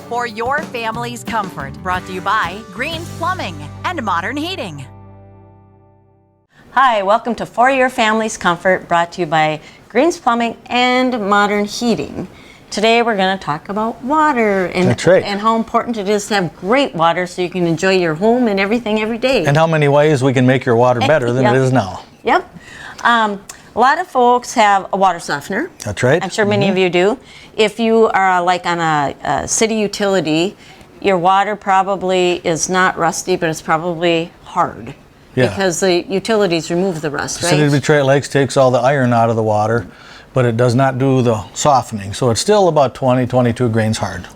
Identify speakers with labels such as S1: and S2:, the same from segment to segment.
S1: For your family's comfort, brought to you by Green's Plumbing and Modern Heating.
S2: Hi, welcome to For Your Family's Comfort, brought to you by Green's Plumbing and Modern Heating. Today we're going to talk about water and,
S3: That's right.
S2: and how important it is to have great water so you can enjoy your home and everything every day.
S3: And how many ways we can make your water better than
S2: Yep.
S3: it is now.
S2: Yep. A lot of folks have a water softener.
S3: That's right.
S2: I'm sure many of you do. If you are like on a city utility, your water probably is not rusty, but it's probably hard.
S3: Yeah.
S2: Because the utilities remove the rust, right?
S3: City of Detroit Lakes takes all the iron out of the water, but it does not do the softening. So it's still about 22 grains hard.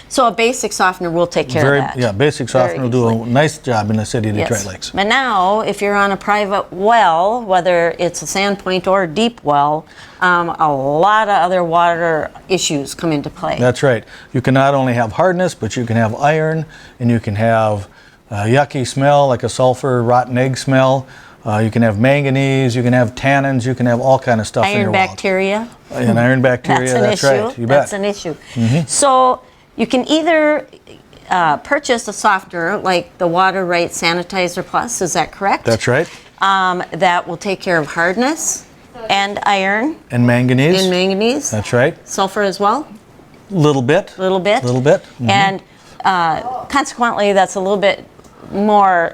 S2: So a basic softener will take care of that.
S3: Yeah, basic softener will do a nice job in the City of Detroit Lakes.
S2: But now, if you're on a private well, whether it's a sandpoint or a deep well, a lot of other water issues come into play.
S3: That's right. You can not only have hardness, but you can have iron, and you can have yucky smell like a sulfur rotten egg smell. You can have manganese, you can have tannins, you can have all kind of stuff in your
S2: Iron
S3: well.
S2: bacteria.
S3: And iron bacteria, that's right. You bet.
S2: That's an issue. So you can either purchase a softener like the Water Right Sanitizer Plus, is that correct?
S3: That's right.
S2: That will take care of hardness and iron
S3: And manganese.
S2: and manganese.
S3: That's right.
S2: Sulfur as well?
S3: Little bit.
S2: Little bit.
S3: Little bit.
S2: And consequently, that's a little bit more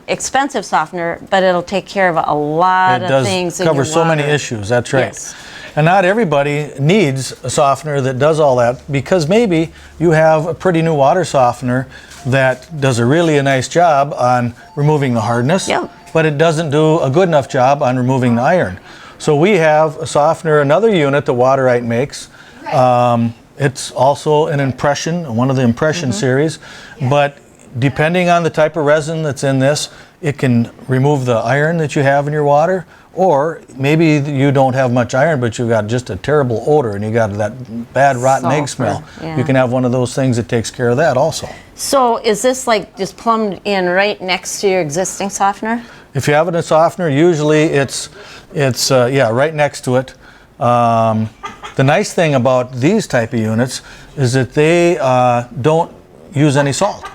S2: expensive softener, but it'll take care of a lot of things in your
S3: It does cover so many
S2: water.
S3: issues, that's right.
S2: Yes.
S3: And not everybody needs a softener that does all that, because maybe you have a pretty new water softener that does a nice job on removing the hardness,
S2: Yep.
S3: but it doesn't do a good enough job on removing the iron. So we have a softener, another unit that Water Right makes. It's also an impression, one of the impression series, but depending on the type of resin that's in this, it can remove the iron that you have in your water, or maybe you don't have much iron, but you've got just a terrible odor and you got that bad rotten egg smell.
S2: Sulfur, yeah.
S3: You can have one of those things that takes care of that also.
S2: So is this like just plumbed in right next to your existing softener?
S3: If you have it in a softener, usually it's right next to it. The nice thing about these type of units is that they don't use any salt.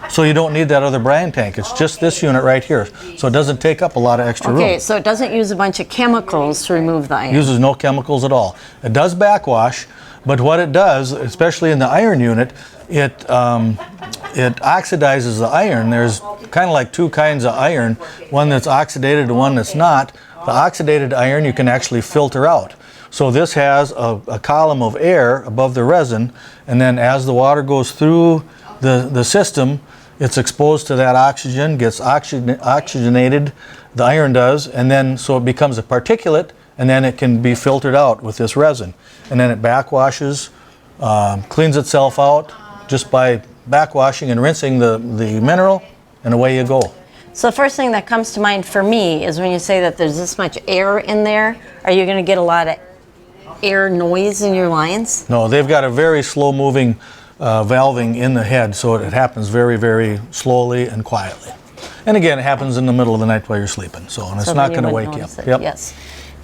S3: So you don't need that other brine tank. It's just this unit right here. So it doesn't take up a lot of extra room.
S2: Okay, so it doesn't use a bunch of chemicals to remove the iron.
S3: It uses no chemicals at all. It does backwash, but what it does, especially in the iron unit, it oxidizes the iron. There's kind of like two kinds of iron, one that's oxidated and one that's not. The oxidated iron you can actually filter out. So this has a column of air above the resin, and then as the water goes through the system, it's exposed to that oxygen, gets oxygenated, the iron does, and then so it becomes a particulate, and then it can be filtered out with this resin. And then it backwashes, cleans itself out just by backwashing and rinsing the mineral, and away you go.
S2: So the first thing that comes to mind for me is when you say that there's this much air in there, are you going to get a lot of air noise in your lines?
S3: No, they've got a very slow-moving valving in the head, so it happens very, very slowly and quietly. And again, it happens in the middle of the night while you're sleeping, and it's not going to wake you up.
S2: Yep. Yes.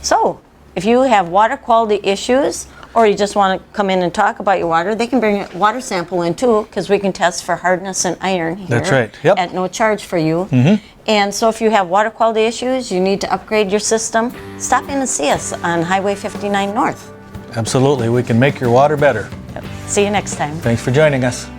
S2: So if you have water quality issues, or you just want to come in and talk about your water, they can bring a water sample in too, because we can test for hardness and iron here.
S3: That's right. Yep.
S2: At no charge for you. And so if you have water quality issues, you need to upgrade your system, stop in and see us on Highway 59 North.
S3: Absolutely, we can make your water better.
S2: See you next time.
S3: Thanks for joining us.